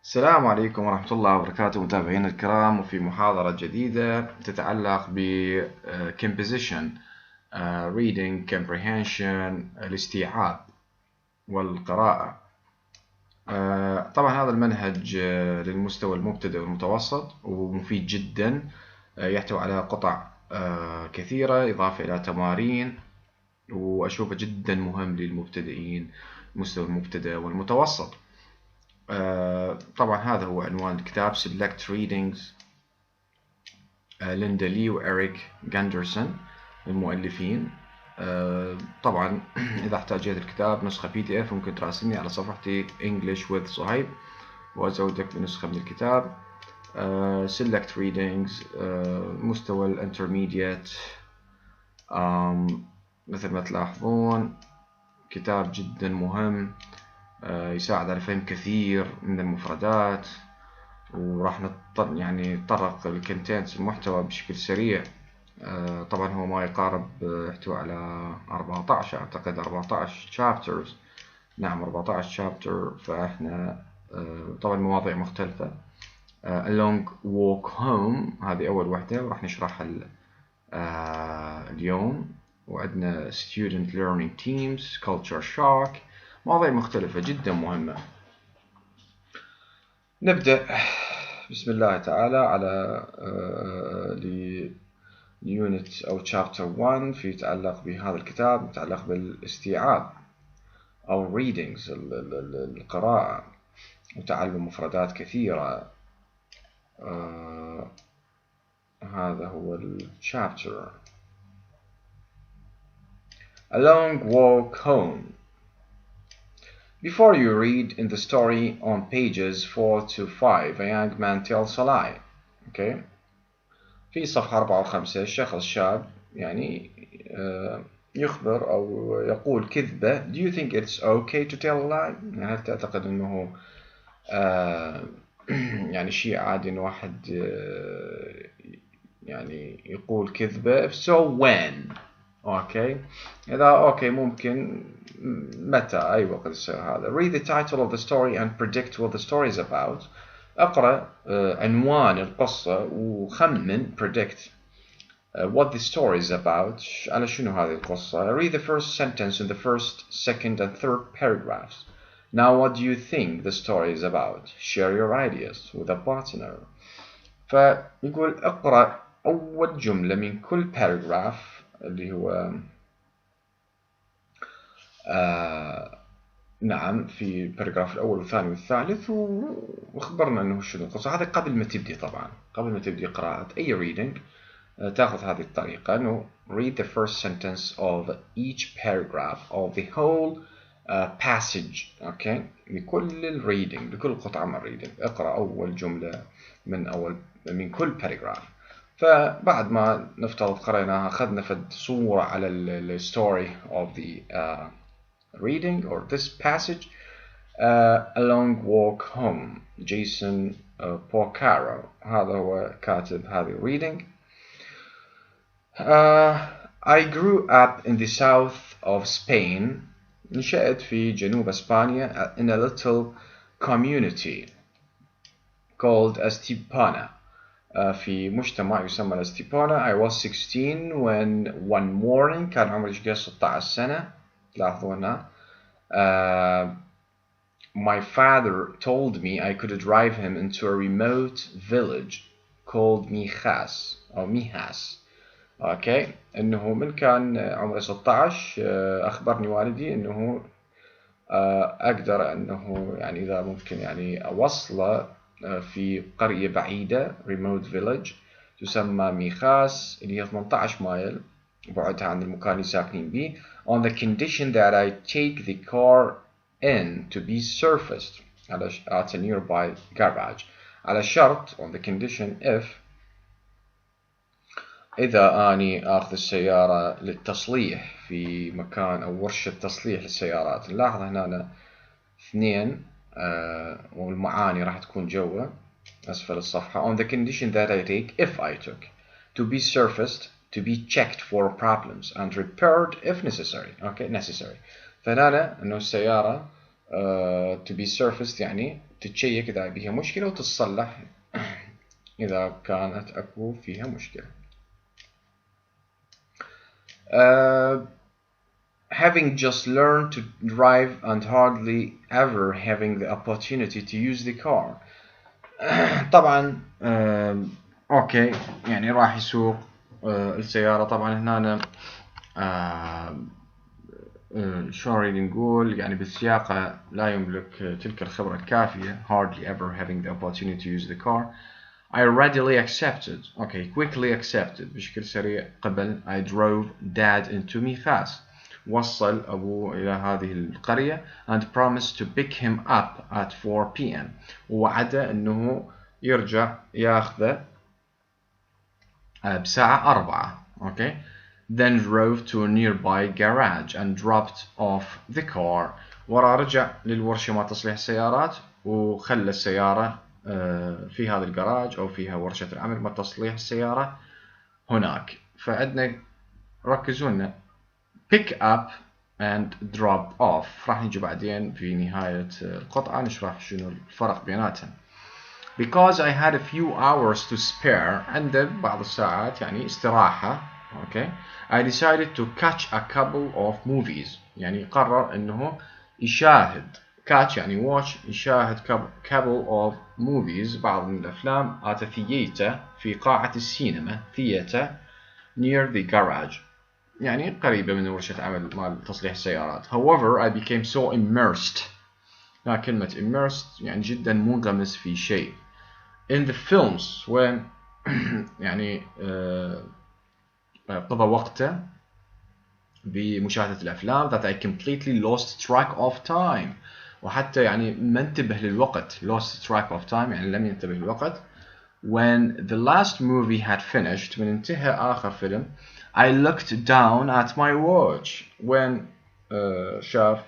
السلام عليكم ورحمة الله وبركاته متابعينا الكرام، وفي محاضرة جديدة تتعلق ب Composition Reading Comprehension الاستيعاب والقراءة. طبعا هذا المنهج للمستوى المبتدئ والمتوسط ومفيد جدا، يحتوي على قطع كثيرة إضافة إلى تمارين، وأشوفه جدا مهم للمبتدئين، مستوى المبتدئ والمتوسط. طبعا هذا هو عنوان الكتاب Select Readings، ليندا لي وإريك جاندرسون المؤلفين. طبعا إذا احتاجت الكتاب نسخة PDF ممكن تراسلني على صفحتي English with Sohaib وأزودك بنسخة من الكتاب. Select Readings مستوى الانترميديت. مثل ما تلاحظون كتاب جدا مهم، يساعد على فهم كثير من المفردات، وراح نتطرق للكونتنتس المحتوى بشكل سريع. طبعا هو ما يقارب يحتوي على 14 أعتقد 14 chapters. نعم 14 chapter. فإحنا طبعا مواضيع مختلفة. A long walk home هذه أول وحدة وراح نشرحها اليوم. وعندنا student learning teams، culture shock، مواضيع مختلفة جدا مهمة. نبدأ بسم الله تعالى على ليونت أو chapter 1 في يتعلق بهذا الكتاب، يتعلق بالاستيعاب أو readings القراءة وتعلم مفردات كثيرة. هذا هو الشابتر. A long walk home. Before you read in the story on pages 4 to 5, a young man tells a lie. Okay. في صفحة 4 و5 الشخص شاب يعني يخبر أو يقول كذبة. Do you think it's okay to tell a lie؟ يعني هل تعتقد أنه يعني شيء عادي أن واحد يعني يقول كذبة؟ If so, when؟ أوكي. إذا أوكي ممكن متى، أي وقت يصير هذا. Read the title of the story and predict what the story is about. أقرأ عنوان القصة وخمن predict what the story is about. على شنو هذه القصة. Read the first sentence in the first, second and third paragraphs. Now what do you think the story is about? Share your ideas with a partner. فيقول اقرأ أول جملة من كل paragraph اللي هو نعم في الباراجراف الأول والثاني والثالث، واخبرنا أنه شنو القصة. هذا قبل ما تبدي، طبعا قبل ما تبدي قراءة أي reading تأخذ هذه الطريقة أنه read the first sentence of each paragraph of the whole passage. أوكي. لكل الريدنج، لكل قطعة من الريدنج اقرأ أول جملة من كل paragraph. فبعد ما نفترض قرأناها أخذنا فد صورة على ال story of the reading or this passage. A long walk home. Jason Porcaro هذا هو كاتب هذه reading. I grew up in the south of Spain. نشأت في جنوب إسبانيا in a little community called Estepona. في مجتمع يسمى Estepona. I was 16 when one morning كان عمري 16 سنة. تلاحظون my father told me I could drive him into a remote village called Mijas أو Mijas. أوكي. إنه من كان عمري 16 أخبرني والدي إنه أقدر إنه يعني إذا ممكن يعني أوصله في قرية بعيدة remote village تسمى ميخاس اللي هي 18 مايل بعدها عن المكان اللي ساكنين به. On the condition that I take the car in to be surfaced at a nearby garage. على شرط on the condition if إذا أني أخذ السيارة للتصليح في مكان أو ورشة تصليح للسيارات. نلاحظ هنا اثنين والمعاني راح تكون جوا أسفل الصفحة. On the condition that I take, if I took, to be surfaced, to be checked for problems and repaired if necessary. Okay, necessary. فهنا إنه السيارة to be surfaced يعني تتشيك إذا بها مشكلة وتتصلح إذا كانت أكو فيها مشكلة. Having just learned to drive and hardly ever having the opportunity to use the car. طبعا اوكي يعني راح يسوق السيارة. طبعا هنا شو نريد نقول يعني بالسياقة لا يملك تلك الخبرة الكافية. hardly ever having the opportunity to use the car. I readily accepted. Okay, quickly accepted بشكل سريع قبل. I drove dad into me fast. وصل أبوه إلى هذه القرية and promised to pick him up at 4 p.m. ووعده أنه يرجع ياخذه بساعة 4. Okay. Then drove to a nearby garage and dropped off the car. ورا رجع للورشة مع تصليح السيارات وخلى السيارة في هذا الجراج أو فيها ورشة العمل مع تصليح السيارة هناك. فعندنا ركزوا لنا pick up and drop off. راح نجي بعدين في نهاية القطعة نشرح شنو الفرق بيناتهم. Because I had a few hours to spare. عنده بعض الساعات يعني استراحة. Okay. I decided to catch a couple of movies. يعني قرر انه يشاهد catch يعني watch يشاهد couple of movies بعض من الافلام at a theater في قاعة السينما theater near the garage يعني قريبة من ورشة عمل مال تصليح السيارات. However I became so immersed. كلمة immersed يعني جدا منغمس في شيء. In the films when يعني قضى وقته بمشاهدة الأفلام that I completely lost track of time. وحتى يعني ما انتبه للوقت. lost track of time يعني لم ينتبه للوقت. When the last movie had finished من انتهى آخر فيلم I looked down at my watch. When شاف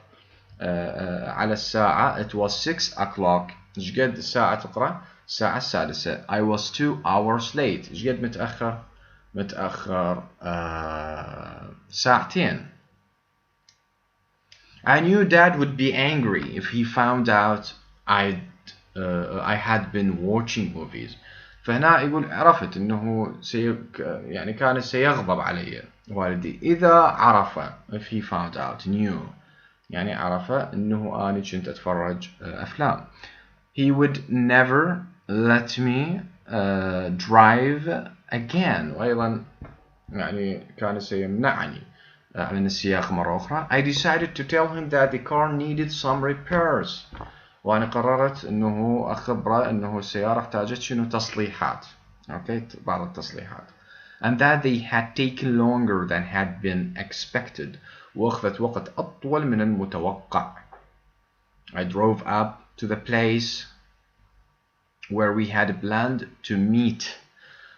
على الساعة it was 6 o'clock. ايش قد الساعة تقرأ؟ الساعة السادسة. I was 2 hours late. ايش قد متأخر؟ متأخر ساعتين. I knew Dad would be angry if he found out I had been watching movies. فهنا يقول عرفت انه يعني كان سيغضب علي والدي اذا عرف if he found out knew يعني عرف انه انا كنت اتفرج افلام. He would never let me drive again. وايضا يعني كان سيمنعني من السياق مرة أخرى. I decided to tell him that the car needed some repairs. وأنا قررت أنه أخبره أنه السيارة احتاجت شنو تصليحات. أوكي بعض التصليحات. And that they had taken longer than had been expected. وأخذت وقت أطول من المتوقع. I drove up to the place where we had planned to meet.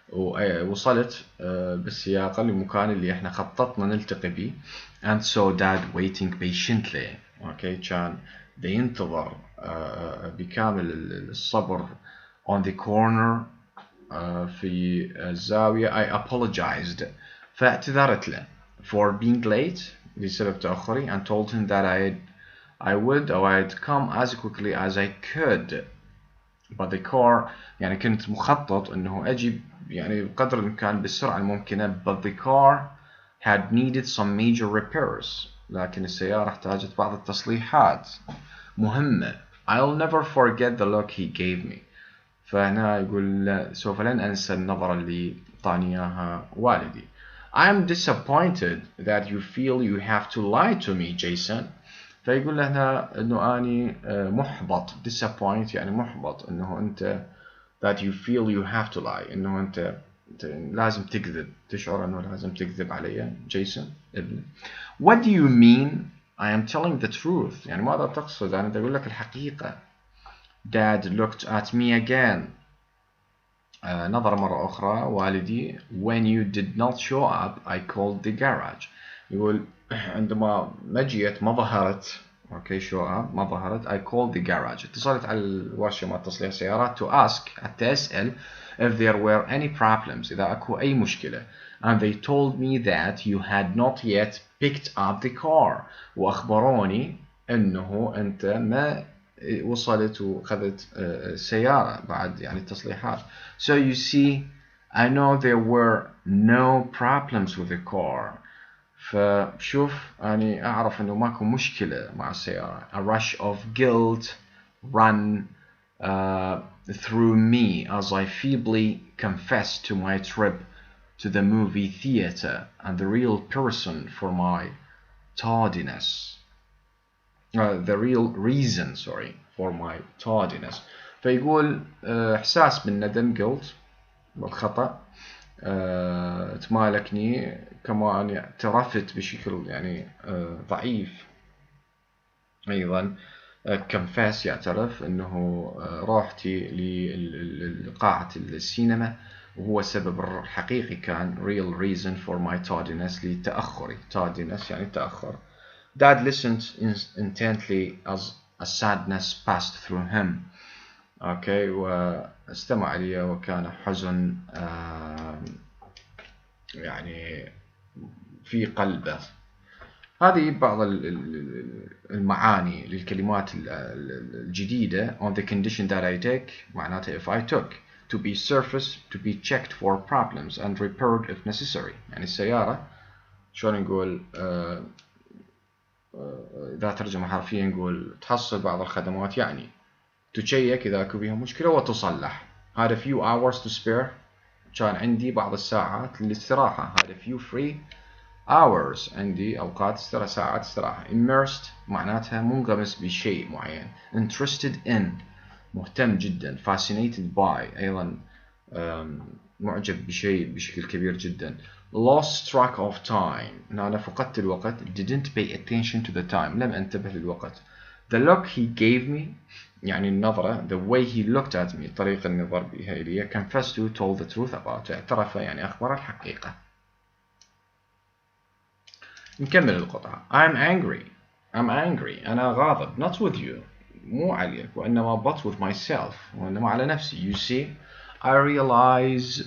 ووصلت بالسياقة للمكان اللي احنا خططنا نلتقي به. And saw Dad waiting patiently. Okay, كان بينتظر بكامل الصبر on the corner في الزاوية. I apologized. فاعتذرت له for being late بسبب تأخري and told him that I would or I'd come as quickly as I could. But the car يعني كنت مخطط انه اجي يعني بقدر الامكان بالسرعة الممكنة. But the car had needed some major repairs. لكن السيارة احتاجت بعض التصليحات مهمة. I'll never forget the look he gave me. فهنا يقول سوف لن أنسى النظرة اللي طاني إياها والدي. I'm disappointed that you feel you have to lie to me, Jason. فيقول له هنا إنه أني محبط. disappoint يعني محبط إنه أنت that you feel you have to lie إنه أنت لازم تكذب. تشعر إنه لازم تكذب علي جيسون ابني. What do you mean? I am telling the truth. يعني ماذا تقصد؟ أنا أقول لك الحقيقة. Dad looked at me again. نظر مرة أخرى والدي. When you did not show up, I called the garage. يقول عندما ما جيت ما ظهرت. Okay, show up ما ظهرت. I called the garage. اتصلت على الورشة مع تصليح السيارات to ask حتى أسأل if there were any problems إذا أكو أي مشكلة. And they told me that you had not yet picked up the car. وأخبروني أنه أنت ما وصلت وخذت سيارة بعد يعني التصليحات. So you see, I know there were no problems with the car. فشوف أنا أعرف أنه ماكو مشكلة مع السيارة. A rush of guilt ran through me as I feebly confessed to my trip to the movie theater and the real person for my tardiness. The real reason, for my tardiness. فيقول إحساس بالندم guilt بالخطأ تمالكني، كما أني اعترفت بشكل يعني ضعيف أيضا. confess يعترف أنه روحتي لقاعة السينما وهو السبب الحقيقي كان real reason for my tardiness لتأخري. tardiness يعني تأخر. Dad listened intently as a sadness passed through him. Okay, واستمع لي وكان حزن يعني في قلبه. هذه بعض المعاني للكلمات الجديدة. On the condition that I take معناتها if I took. To be surfaced, to be checked for problems and repaired if necessary. يعني السيارة شلون نقول إذا ترجمة حرفيا نقول تحصل بعض الخدمات، يعني تشيك إذا أكو بها مشكلة وتصلح. had a few hours to spare. كان عندي بعض الساعات للاستراحة. had a few free hours. عندي أوقات ساعات استراحة. immersed معناتها منغمس بشيء معين. interested in مهتم جدا. fascinated by أيضا معجب بشيء بشكل كبير جدا. lost track of time أنا فقدت الوقت. didn't pay attention to the time لم أنتبه للوقت. the look he gave me يعني النظرة. the way he looked at me طريقة النظر بها إلي. confessed to told the truth about اعترف يعني أخبر الحقيقة. نكمل القطعة. I'm angry أنا غاضب. not with you مو عليك وإنما but with myself وإنما على نفسي. you see I realize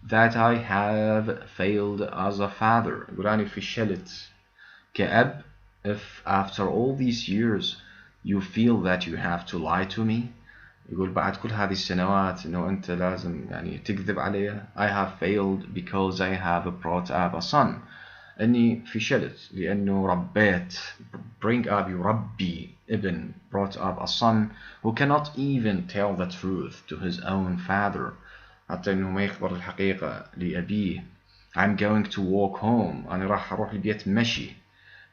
that I have failed as a father. يقول أنا فشلت كأب. if after all these years you feel that you have to lie to me. يقول بعد كل هذه السنوات إنه أنت لازم يعني تكذب علي. I have failed because I have brought up a son. أني فشلت لأنه ربيت. bring up يربي ابن. brought up a son who cannot even tell the truth to his own father. حتى إنه ما يخبر الحقيقة لأبيه. I'm going to walk home أنا راح أروح البيت مشي.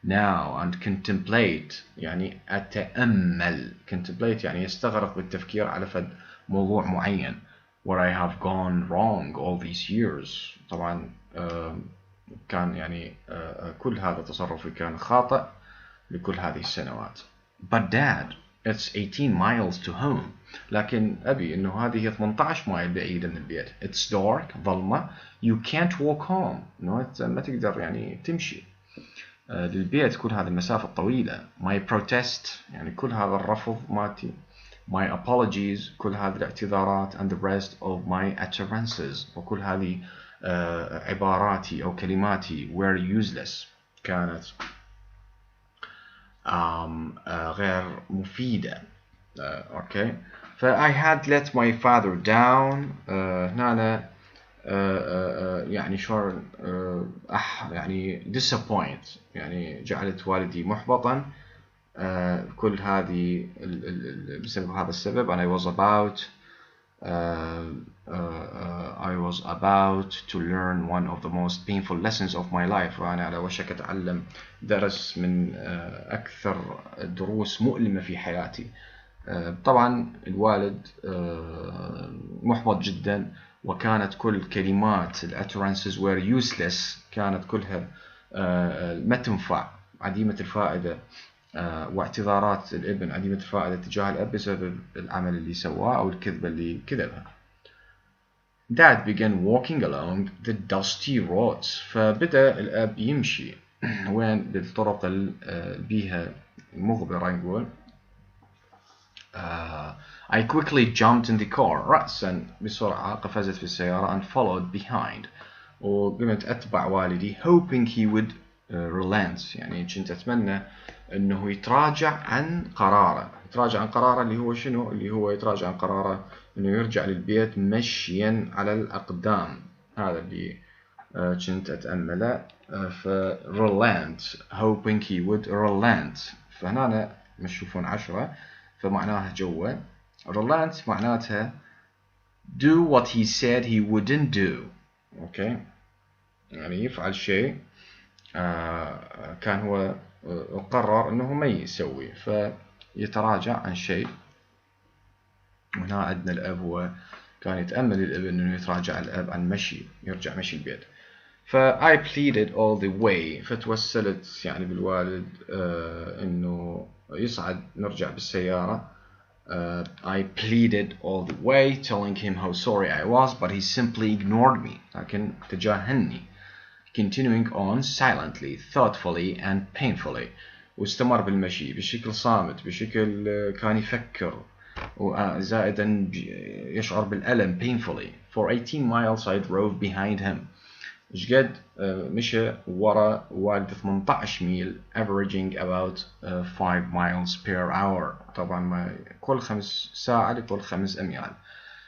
now and contemplate يعني أتأمل. contemplate يعني يستغرق بالتفكير على فد موضوع معين. where I have gone wrong all these years. طبعا كان يعني كل هذا تصرفي كان خاطئ لكل هذه السنوات. but dad it's 18 miles to home. لكن أبي إنه هذه 18 مايل بعيدة من البيت. it's dark ظلمة. you can't walk home إنه ما تقدر يعني تمشي للبيت كل هذه المسافة الطويلة. my protest يعني كل هذا الرفض مالتي. my apologies كل هذه الاعتذارات and the rest of my utterances وكل هذه عباراتي أو كلماتي were useless كانت غير مفيدة. okay. ف I had let my father down. هنا يعني شلون يعني disappoint يعني جعلت والدي محبطا. كل هذه بسبب هذا السبب. and I was about to learn one of the most painful lessons of my life. وأنا على وشك أتعلم درس من أكثر دروس مؤلمة في حياتي. طبعا الوالد محبط جدا وكانت كل كلمات utterances were useless كانت كلها ما تنفع عديمة الفائدة. واعتذارات الابن عديمة الفائدة تجاه الأب بسبب العمل اللي سواه أو الكذبة اللي كذبها. Dad began walking along the dusty roads. فبدأ الأب يمشي وين بالطرق بيها مغبرة نقول. I quickly jumped in the car. رأسا بسرعة قفزت في السيارة and followed behind. وقمت أتبع والدي hoping he would relents، يعني كنت أتمنى أنه يتراجع عن قراره. يتراجع عن قراره اللي هو شنو؟ اللي هو يتراجع عن قراره أنه يرجع للبيت مشيا على الأقدام. هذا اللي كنت أتأمله. ف relent hoping he would relent. فهنا تشوفون 10 فمعناها جوه. relent معناتها do what he said he wouldn't do. أوكي، يعني يفعل شيء كان هو قرر أنه ما يسوي فيتراجع عن شيء. وهنا عندنا الأب، هو كان يتأمل الابن أنه يتراجع الأب عن مشي، يرجع مشي البيت. I pleaded all the way، فتوسلت يعني بالوالد أنه يصعد نرجع بالسيارة. I pleaded all the way telling him how sorry I was but he simply ignored me، لكن تجاهلني. Continuing on silently, thoughtfully and painfully، واستمر بالمشي بشكل صامت، بشكل كان يفكر، وزائدا يشعر بالألم painfully. For 18 miles I drove behind him، قد مشى وراء والد 18 ميل averaging about 5 miles per hour، طبعا كل 5 ساعة لكل 5 أميال.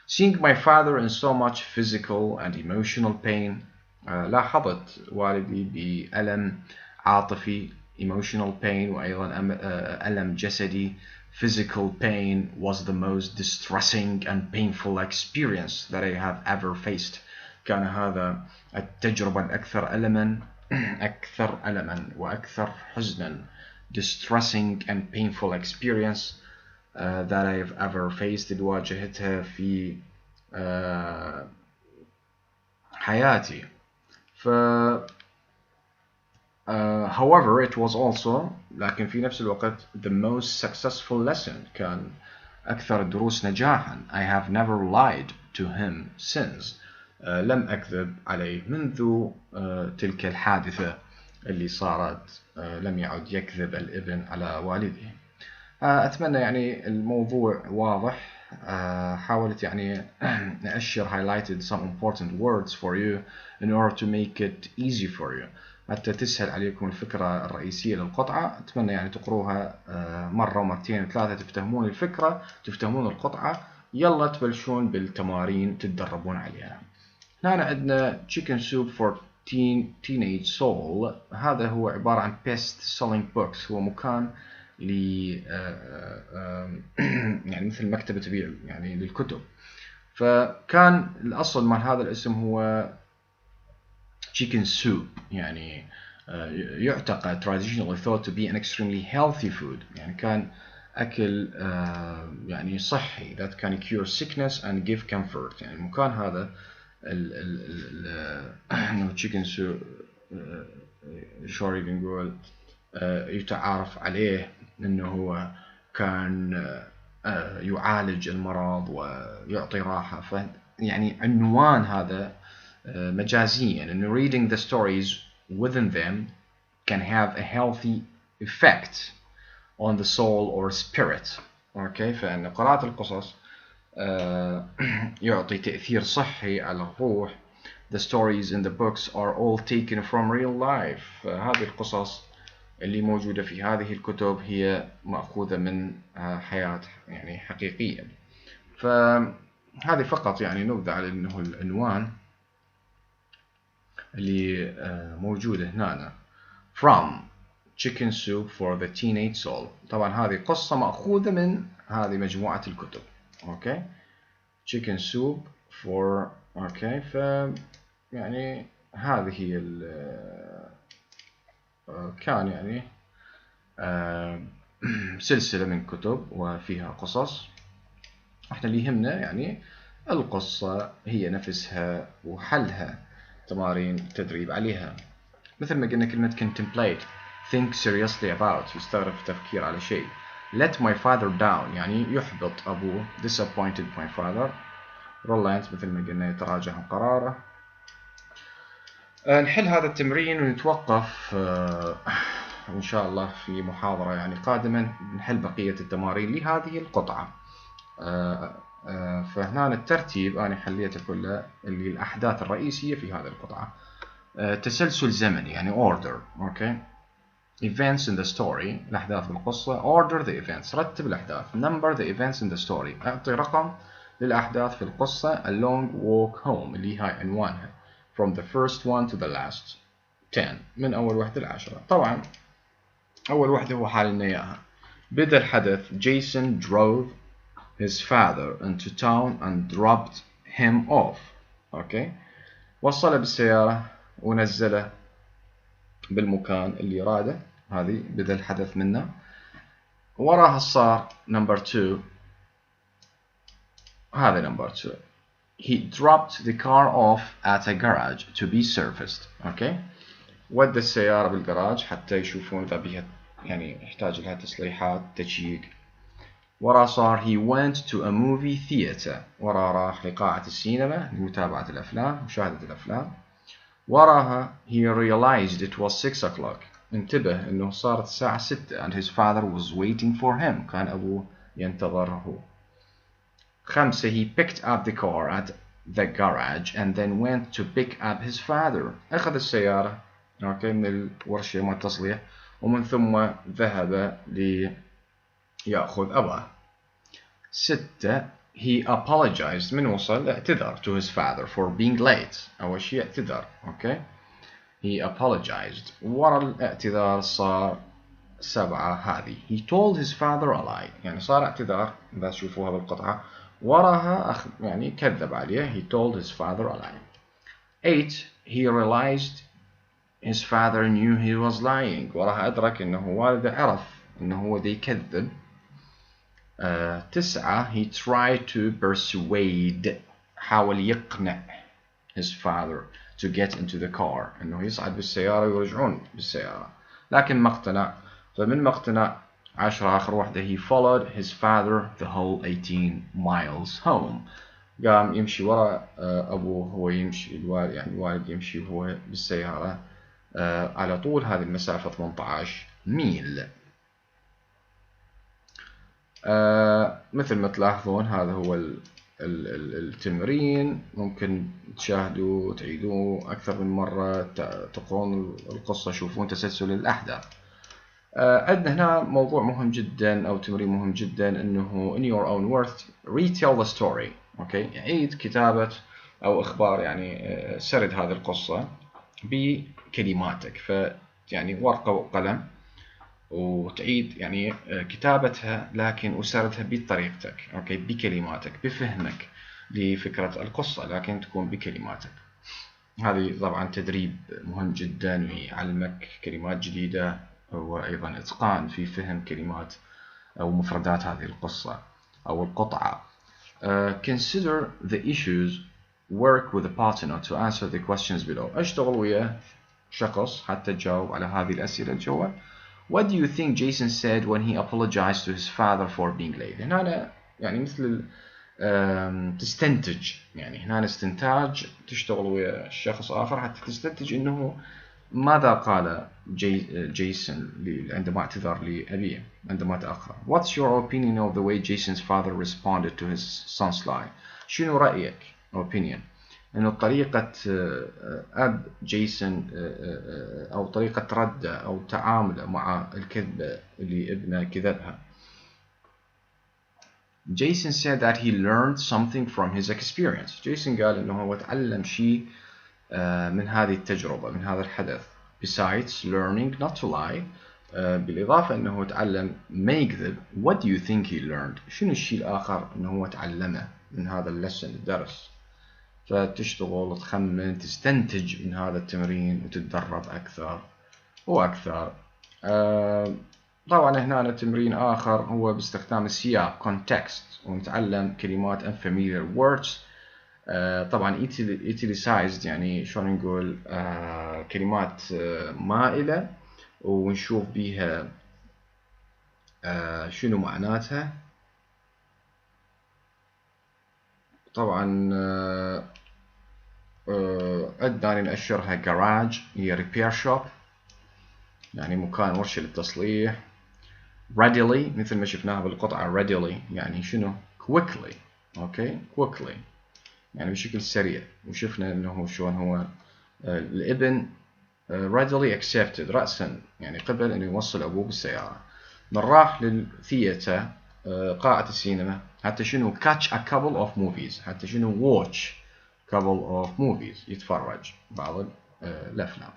Seeing my father in so much physical and emotional pain، لاحظت والدي بألم عاطفي emotional pain، وأيضا ألم جسدي physical pain was the most distressing and painful experience that I have ever faced. كان هذا التجربة الأكثر ألما أكثر ألما وأكثر حزنا distressing and painful experience that I have ever faced، اللي واجهتها في حياتي. however it was also، لكن في نفس الوقت the most successful lesson، كان أكثر الدروس نجاحا. I have never lied to him since، لم أكذب عليه منذ تلك الحادثة اللي صارت. لم يعد يكذب الابن على والده. أتمنى يعني الموضوع واضح. حاولت يعني أشر highlighted some important words for you in order to make it easy for you، حتى تسهل عليكم الفكرة الرئيسية للقطعة. أتمنى يعني تقروها مرة ومرتين وثلاثة، تفتهمون الفكرة، تفتهمون القطعة. يلا تبلشون بالتمارين تتدربون عليها. هنا عندنا chicken soup for teenage soul. هذا هو عبارة عن best selling books، هو مكان يعني مثل مكتبة تبيع يعني للكتب. فكان الأصل مع هذا الاسم هو chicken soup، يعني يعتقد traditionally thought to be an extremely healthy food، يعني كان أكل يعني صحي that can cure sickness and give comfort. يعني المكان هذا chicken soup شلون نقول يتعارف عليه انه هو كان يعالج المرض ويعطي راحة. يعني عنوان هذا مجازيا انه reading the stories within them can have a healthy effect on the soul or spirit. اوكي، فان قراءة القصص يعطي تأثير صحي على الروح. The stories in the books are all taken from real life. هذه القصص اللي موجودة في هذه الكتب هي مأخوذة من حياة يعني حقيقية. فهذه فقط يعني نبذة على أنه العنوان اللي موجودة هنا from chicken soup for the teenage soul. طبعا هذه قصة مأخوذة من هذه مجموعة الكتب. أوكي، chicken soup for أوكي. يعني هذه كان يعني سلسلة من كتب وفيها قصص. احنا اللي يهمنا يعني القصة هي نفسها وحلها، تمارين تدريب عليها. مثل ما قلنا كلمة contemplate، think seriously about، يستغرق تفكير على شيء. let my father down، يعني يحبط أبوه. disappointed my father. relent مثل ما قلنا يتراجع عن قراره. نحل هذا التمرين ونتوقف إن شاء الله في محاضرة يعني قادما نحل بقية التمارين لهذه القطعة. فهنا الترتيب أنا حليته كله اللي الأحداث الرئيسية في هذه القطعة. تسلسل زمني يعني order. أوكي. events in the story الأحداث بالقصة. order the events رتب الأحداث. number the events in the story أعطي رقم للأحداث في القصة. a long walk home اللي هاي عنوانها from the first one to the last 10 من أول وحدة ل10. طبعا أول وحدة هو حال لنا إياها. بدأ الحدث Jason drove his father into town and dropped him off. أوكي. وصله بالسيارة ونزله بالمكان اللي راده. هذه بدأ الحدث منه. وراها صار number 2. هذا number 2. He dropped the car off at a garage to be serviced. أوكي. ودى السيارة بالجراج حتى يشوفون إذا بيها يعني يحتاج لها تصليحات تشيك. ورا صار he went to a movie theater. ورا راح لقاعة السينما لمتابعة الأفلام مشاهدة الأفلام. وراها he realized it was 6 o'clock. انتبه إنه صارت الساعة 6 and his father was waiting for him. كان أبوه ينتظره. 5 he picked up the car at the garage and then went to pick up his father. أخذ السيارة أوكي من الورشة مال التصليح ومن ثم ذهب ليأخذ أباه. 6 he apologized. من وصل اعتذر to his father for being late. أول شيء اعتذر. أوكي. he apologized. ورا الاعتذار صار 7 هذه he told his father a lie. يعني صار اعتذار إذا تشوفوها بالقطعة. وراها يعني كذب عليه he told his father a lie. 8 he realized his father knew he was lying. وراها أدرك إنه والده عرف إنه هو ذي يكذب. 9 he tried to persuade. حاول يقنع his father to get into the car إنه يصعد بالسيارة ويرجعون بالسيارة لكن ما اقتنع. فمن ما اقتنع 10 آخر واحدة he followed his father the whole 18 miles home. قام يمشي وراء أبوه هو يمشي الوالد يعني الوالد يمشي وهو بالسيارة على طول هذه المسافة 18 ميل. مثل ما تلاحظون هذا هو التمرين. ممكن تشاهدوا تعيدوه أكثر من مرة تقرون القصة شوفون تسلسل الأحداث. عندنا هنا موضوع مهم جدا أو تمرين مهم جدا إنه in your own words retell the story. أوكي. عيد كتابة أو إخبار يعني سرد هذه القصة بكلماتك. فيعني ورقة وقلم وتعيد يعني كتابتها لكن أسردها بطريقتك. أوكي. بكلماتك بفهمك لفكرة القصة لكن تكون بكلماتك. هذه طبعا تدريب مهم جدا ويعلمك كلمات جديدة وأيضا إتقان في فهم كلمات أو مفردات هذه القصة أو القطعة. Consider the issues. Work with a partner to answer the questions below. أشتغل ويا شخص حتى تجاوب على هذه الأسئلة الجواب. What do you think Jason said when he apologized to his father for being late? هنا يعني مثل تستنتج يعني هنا استنتاج تشتغل ويا شخص آخر حتى تستنتج إنه ماذا قال جيسون عندما اعتذر لأبيه عندما تأخر. What's your opinion of the way Jason's father responded to his son's lie? شنو رأيك opinion إنه طريقة أب جيسون أو طريقة رده أو تعامله مع الكذبة اللي ابنه كذبها. Jason said that he learned something from his experience. جيسون قال إنه هو تعلم شيء من هذه التجربة من هذا الحدث. Besides learning not to lie. بالإضافة أنه تعلم ما يكذب. What do you think he learned? شنو الشيء الآخر أنه هو تعلمه من هذا اللسن الدرس. فتشتغل تخمن تستنتج من هذا التمرين وتتدرب أكثر وأكثر. طبعا هنا تمرين آخر هو باستخدام السياق context ونتعلم كلمات unfamiliar words. طبعا italicized يعني شلون نقول كلمات مائلة ونشوف بيها شنو معناتها. طبعا عندنا نأشرها garage هي repair shop يعني مكان ورشة للتصليح. readily مثل ما شفناها بالقطعة readily يعني شنو quickly. اوكي quickly يعني بشكل سريع وشفنا انه شلون هو الابن readily accepted رأسا يعني قبل أن يوصل أبوه بالسيارة. من راح للثياتر قاعة السينما حتى شنو catch a couple of movies حتى شنو watch couple of movies يتفرج بعض الأفلام.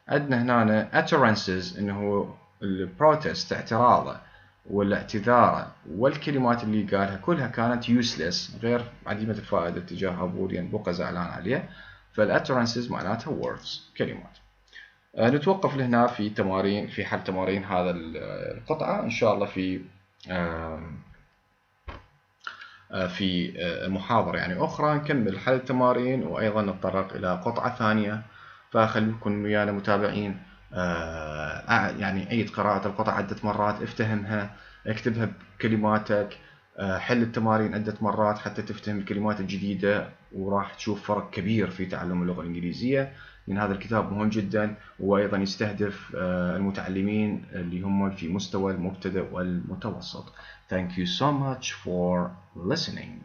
عندنا هنا utterances إنه البروتست اعتراضه والاعتذار والكلمات اللي قالها كلها كانت useless غير عديمة الفائدة تجاه أبوه لأن بقى زعلان عليه. فالutterances معناتها words كلمات. نتوقف لهنا في تمارين في حل تمارين هذا القطعة إن شاء الله في محاضرة يعني أخرى نكمل حل التمارين وأيضا نتطرق إلى قطعة ثانية. فخليكم ويانا متابعين يعني عيد قراءة القطعة عدة مرات افتهمها اكتبها بكلماتك حل التمارين عدة مرات حتى تفتهم الكلمات الجديدة وراح تشوف فرق كبير في تعلم اللغة الإنجليزية. لأن هذا الكتاب مهم جدا وأيضا يستهدف المتعلمين اللي هم في مستوى المبتدئ والمتوسط. Thank you so much for listening.